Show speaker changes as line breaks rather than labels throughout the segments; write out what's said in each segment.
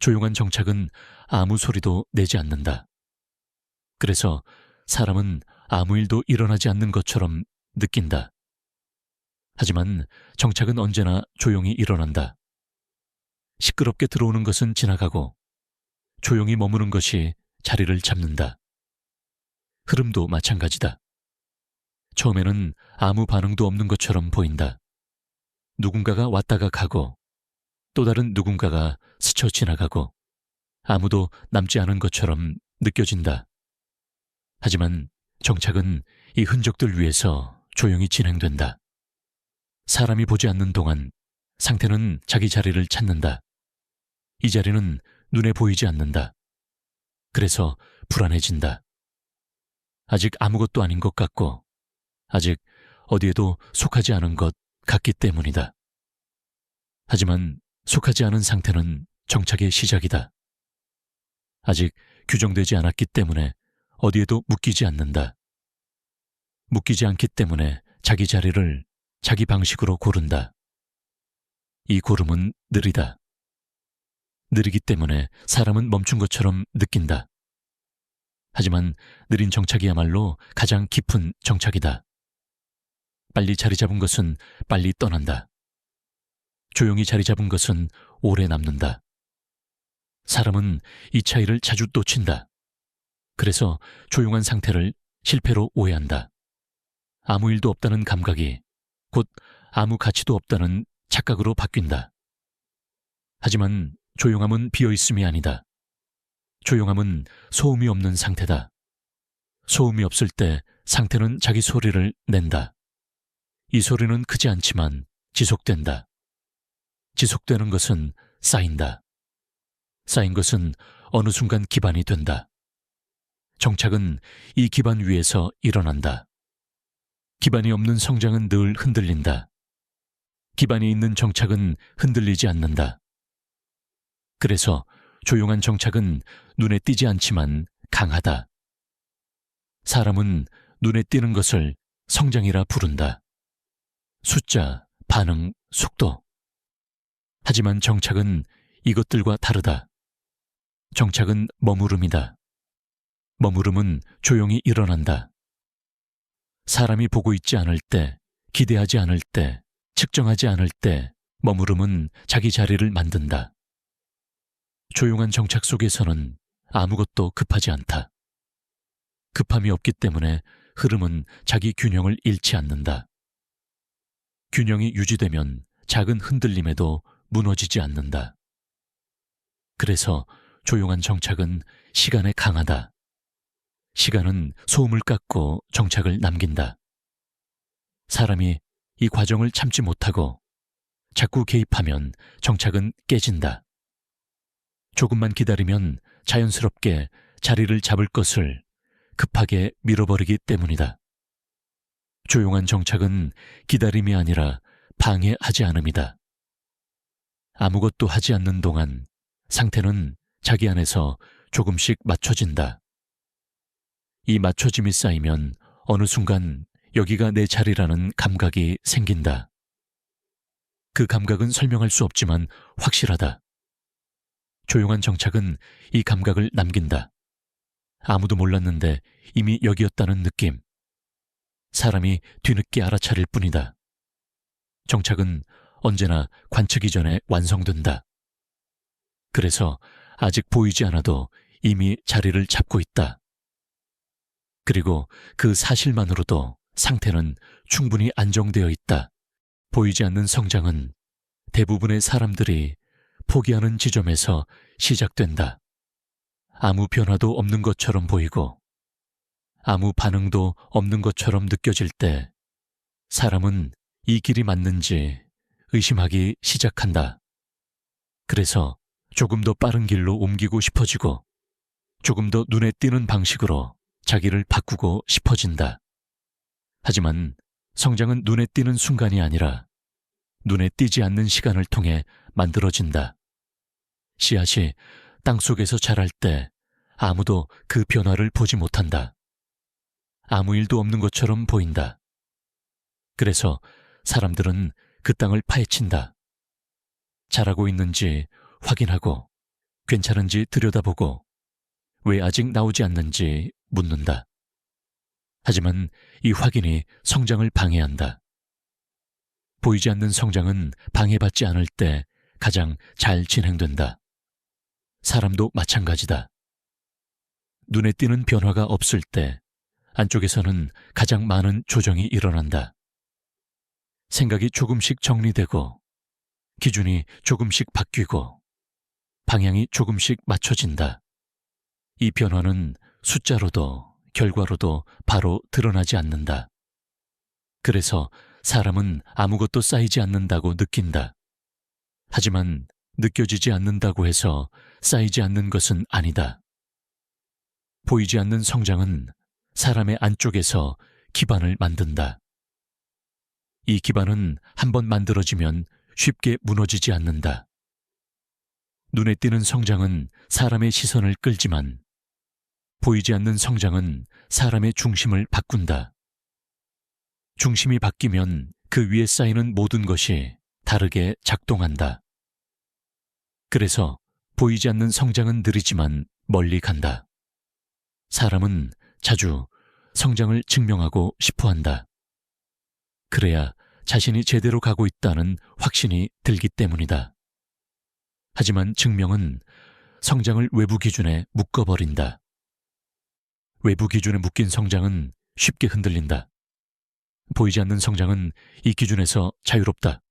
조용한 정착은 아무 소리도 내지 않는다. 그래서 사람은 아무 일도 일어나지 않는 것처럼 느낀다. 하지만 정착은 언제나 조용히 일어난다. 시끄럽게 들어오는 것은 지나가고 조용히 머무는 것이 자리를 잡는다. 흐름도 마찬가지다. 처음에는 아무 반응도 없는 것처럼 보인다. 누군가가 왔다가 가고 또 다른 누군가가 스쳐 지나가고 아무도 남지 않은 것처럼 느껴진다. 하지만 정착은 이 흔적들 위에서 조용히 진행된다. 사람이 보지 않는 동안 상태는 자기 자리를 찾는다. 이 자리는 눈에 보이지 않는다. 그래서 불안해진다. 아직 아무것도 아닌 것 같고 아직 어디에도 속하지 않은 것 같기 때문이다. 하지만 속하지 않은 상태는 정착의 시작이다. 아직 규정되지 않았기 때문에 어디에도 묶이지 않는다. 묶이지 않기 때문에 자기 자리를 자기 방식으로 고른다. 이 고름은 느리다. 느리기 때문에 사람은 멈춘 것처럼 느낀다. 하지만 느린 정착이야말로 가장 깊은 정착이다. 빨리 자리 잡은 것은 빨리 떠난다. 조용히 자리 잡은 것은 오래 남는다. 사람은 이 차이를 자주 놓친다. 그래서 조용한 상태를 실패로 오해한다. 아무 일도 없다는 감각이 곧 아무 가치도 없다는 착각으로 바뀐다. 하지만 조용함은 비어있음이 아니다. 조용함은 소음이 없는 상태다. 소음이 없을 때 상태는 자기 소리를 낸다. 이 소리는 크지 않지만 지속된다. 지속되는 것은 쌓인다. 쌓인 것은 어느 순간 기반이 된다. 정착은 이 기반 위에서 일어난다. 기반이 없는 성장은 늘 흔들린다. 기반이 있는 정착은 흔들리지 않는다. 그래서 조용한 정착은 눈에 띄지 않지만 강하다. 사람은 눈에 띄는 것을 성장이라 부른다. 숫자, 반응, 속도. 하지만 정착은 이것들과 다르다. 정착은 머무름이다. 머무름은 조용히 일어난다. 사람이 보고 있지 않을 때, 기대하지 않을 때, 측정하지 않을 때 머무름은 자기 자리를 만든다. 조용한 정착 속에서는 아무것도 급하지 않다. 급함이 없기 때문에 흐름은 자기 균형을 잃지 않는다. 균형이 유지되면 작은 흔들림에도 무너지지 않는다. 그래서 조용한 정착은 시간에 강하다. 시간은 소음을 깎고 정착을 남긴다. 사람이 이 과정을 참지 못하고 자꾸 개입하면 정착은 깨진다. 조금만 기다리면 자연스럽게 자리를 잡을 것을 급하게 밀어버리기 때문이다. 조용한 정착은 기다림이 아니라 방해하지 않음이다. 아무것도 하지 않는 동안 상태는 자기 안에서 조금씩 맞춰진다. 이 맞춰짐이 쌓이면 어느 순간 여기가 내 자리라는 감각이 생긴다. 그 감각은 설명할 수 없지만 확실하다. 조용한 정착은 이 감각을 남긴다. 아무도 몰랐는데 이미 여기였다는 느낌. 사람이 뒤늦게 알아차릴 뿐이다. 정착은 언제나 관측 이전에 완성된다. 그래서 아직 보이지 않아도 이미 자리를 잡고 있다. 그리고 그 사실만으로도 상태는 충분히 안정되어 있다. 보이지 않는 성장은 대부분의 사람들이 포기하는 지점에서 시작된다. 아무 변화도 없는 것처럼 보이고 아무 반응도 없는 것처럼 느껴질 때 사람은 이 길이 맞는지 의심하기 시작한다. 그래서 조금 더 빠른 길로 옮기고 싶어지고 조금 더 눈에 띄는 방식으로 자기를 바꾸고 싶어진다. 하지만 성장은 눈에 띄는 순간이 아니라 눈에 띄지 않는 시간을 통해 만들어진다. 씨앗이 땅속에서 자랄 때 아무도 그 변화를 보지 못한다. 아무 일도 없는 것처럼 보인다. 그래서 사람들은 그 땅을 파헤친다. 자라고 있는지 확인하고 괜찮은지 들여다보고 왜 아직 나오지 않는지 묻는다. 하지만 이 확인이 성장을 방해한다. 보이지 않는 성장은 방해받지 않을 때 가장 잘 진행된다. 사람도 마찬가지다. 눈에 띄는 변화가 없을 때 안쪽에서는 가장 많은 조정이 일어난다. 생각이 조금씩 정리되고 기준이 조금씩 바뀌고 방향이 조금씩 맞춰진다. 이 변화는 숫자로도 결과로도 바로 드러나지 않는다. 그래서 사람은 아무것도 쌓이지 않는다고 느낀다. 하지만 느껴지지 않는다고 해서 쌓이지 않는 것은 아니다. 보이지 않는 성장은 사람의 안쪽에서 기반을 만든다. 이 기반은 한번 만들어지면 쉽게 무너지지 않는다. 눈에 띄는 성장은 사람의 시선을 끌지만 보이지 않는 성장은 사람의 중심을 바꾼다. 중심이 바뀌면 그 위에 쌓이는 모든 것이 다르게 작동한다. 그래서 보이지 않는 성장은 느리지만 멀리 간다. 사람은 자주 성장을 증명하고 싶어 한다. 그래야 자신이 제대로 가고 있다는 확신이 들기 때문이다. 하지만 증명은 성장을 외부 기준에 묶어버린다. 외부 기준에 묶인 성장은 쉽게 흔들린다. 보이지 않는 성장은 이 기준에서 자유롭다.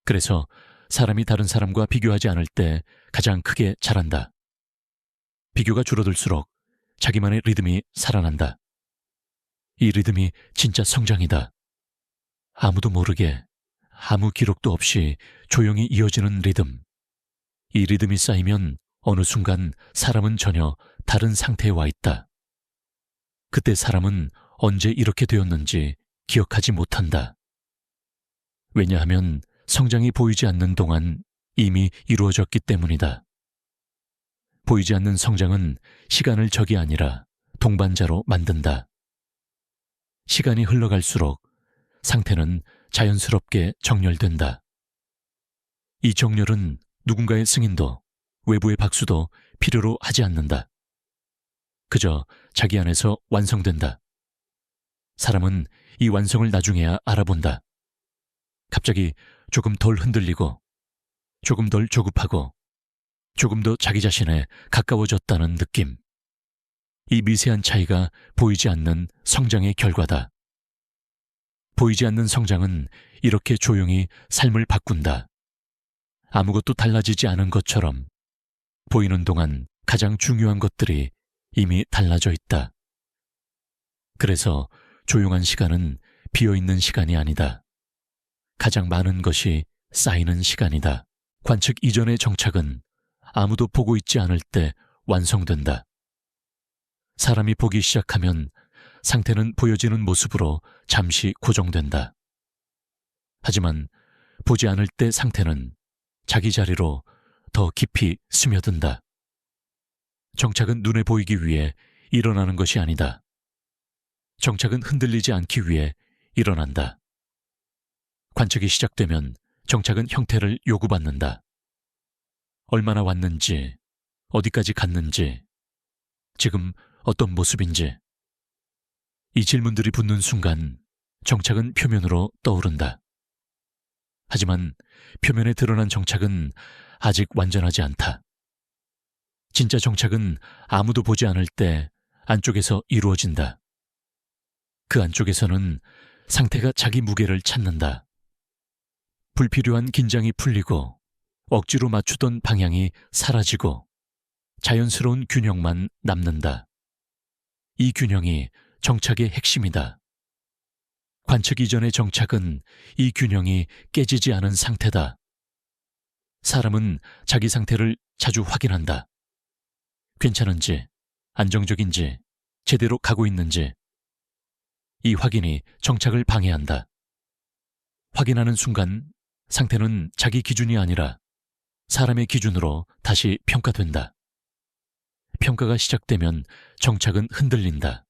그래서 사람이 다른 사람과 비교하지 않을 때 가장 크게 자란다. 비교가 줄어들수록 자기만의 리듬이 살아난다. 이 리듬이 진짜 성장이다. 아무도 모르게 아무 기록도 없이 조용히 이어지는 리듬. 이 리듬이 쌓이면 어느 순간 사람은 전혀 다른 상태에 와 있다. 그때 사람은 언제 이렇게 되었는지 기억하지 못한다. 왜냐하면 성장이 보이지 않는 동안 이미 이루어졌기 때문이다. 보이지 않는 성장은 시간을 적이 아니라 동반자로 만든다. 시간이 흘러갈수록 상태는 자연스럽게 정렬된다. 이 정렬은 누군가의 승인도 외부의 박수도 필요로 하지 않는다. 그저 자기 안에서 완성된다. 사람은 이 완성을 나중에야 알아본다. 갑자기 조금 덜 흔들리고 조금 덜 조급하고 조금 더 자기 자신에 가까워졌다는 느낌. 이 미세한 차이가 보이지 않는 성장의 결과다. 보이지 않는 성장은 이렇게 조용히 삶을 바꾼다. 아무것도 달라지지 않은 것처럼 보이는 동안 가장 중요한 것들이 이미 달라져 있다. 그래서 조용한 시간은 비어있는 시간이 아니다. 가장 많은 것이 쌓이는 시간이다. 관측 이전의 정착은 아무도 보고 있지 않을 때 완성된다. 사람이 보기 시작하면 상태는 보여지는 모습으로 잠시 고정된다. 하지만 보지 않을 때 상태는 자기 자리로 더 깊이 스며든다. 정착은 눈에 보이기 위해 일어나는 것이 아니다. 정착은 흔들리지 않기 위해 일어난다. 관측이 시작되면 정착은 형태를 요구받는다. 얼마나 왔는지, 어디까지 갔는지, 지금 어떤 모습인지. 이 질문들이 붙는 순간 정착은 표면으로 떠오른다. 하지만 표면에 드러난 정착은 아직 완전하지 않다. 진짜 정착은 아무도 보지 않을 때 안쪽에서 이루어진다. 그 안쪽에서는 상태가 자기 무게를 찾는다. 불필요한 긴장이 풀리고 억지로 맞추던 방향이 사라지고 자연스러운 균형만 남는다. 이 균형이 정착의 핵심이다. 관측 이전의 정착은 이 균형이 깨지지 않은 상태다. 사람은 자기 상태를 자주 확인한다. 괜찮은지, 안정적인지, 제대로 가고 있는지. 이 확인이 정착을 방해한다. 확인하는 순간 상태는 자기 기준이 아니라 사람의 기준으로 다시 평가된다. 평가가 시작되면 정착은 흔들린다.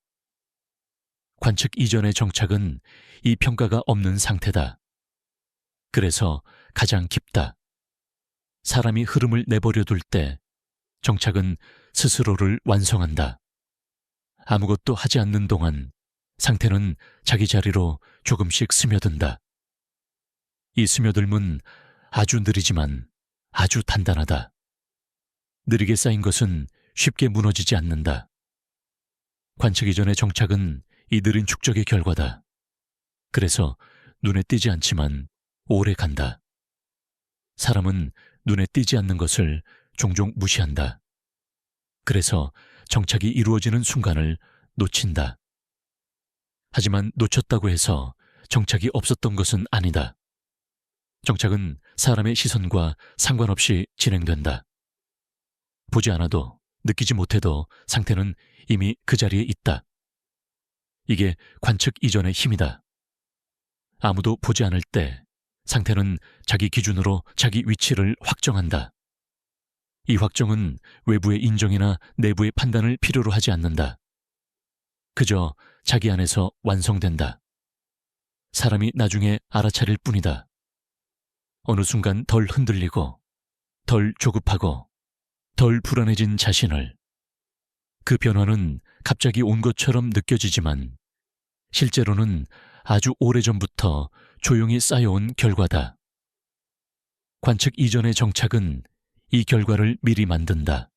관측 이전의 정착은 이 평가가 없는 상태다. 그래서 가장 깊다. 사람이 흐름을 내버려 둘 때 정착은 스스로를 완성한다. 아무것도 하지 않는 동안 상태는 자기 자리로 조금씩 스며든다. 이 스며들면 아주 느리지만 아주 단단하다. 느리게 쌓인 것은 쉽게 무너지지 않는다. 관측 이전의 정착은 이 느린 축적의 결과다. 그래서 눈에 띄지 않지만 오래 간다. 사람은 눈에 띄지 않는 것을 종종 무시한다. 그래서 정착이 이루어지는 순간을 놓친다. 하지만 놓쳤다고 해서 정착이 없었던 것은 아니다. 정착은 사람의 시선과 상관없이 진행된다. 보지 않아도 느끼지 못해도 상태는 이미 그 자리에 있다. 이게 관측 이전의 힘이다. 아무도 보지 않을 때 상태는 자기 기준으로 자기 위치를 확정한다. 이 확정은 외부의 인정이나 내부의 판단을 필요로 하지 않는다. 그저 자기 안에서 완성된다. 사람이 나중에 알아차릴 뿐이다. 어느 순간 덜 흔들리고, 덜 조급하고, 덜 불안해진 자신을. 그 변화는 갑자기 온 것처럼 느껴지지만 실제로는 아주 오래전부터 조용히 쌓여온 결과다. 관측 이전의 정착은 이 결과를 미리 만든다.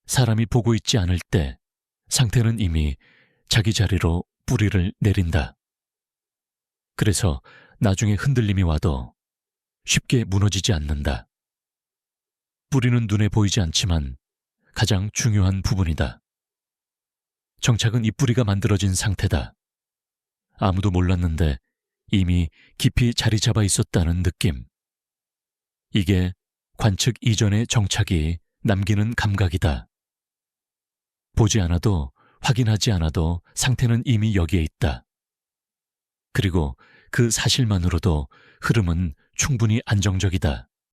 사람이 보고 있지 않을 때 상태는 이미 자기 자리로 뿌리를 내린다. 그래서 나중에 흔들림이 와도 쉽게 무너지지 않는다. 뿌리는 눈에 보이지 않지만 가장 중요한 부분이다. 정착은 이 뿌리가 만들어진 상태다. 아무도 몰랐는데 이미 깊이 자리 잡아 있었다는 느낌. 이게 관측 이전의 정착이 남기는 감각이다. 보지 않아도 확인하지 않아도 상태는 이미 여기에 있다. 그리고 그 사실만으로도 흐름은 충분히 안정적이다.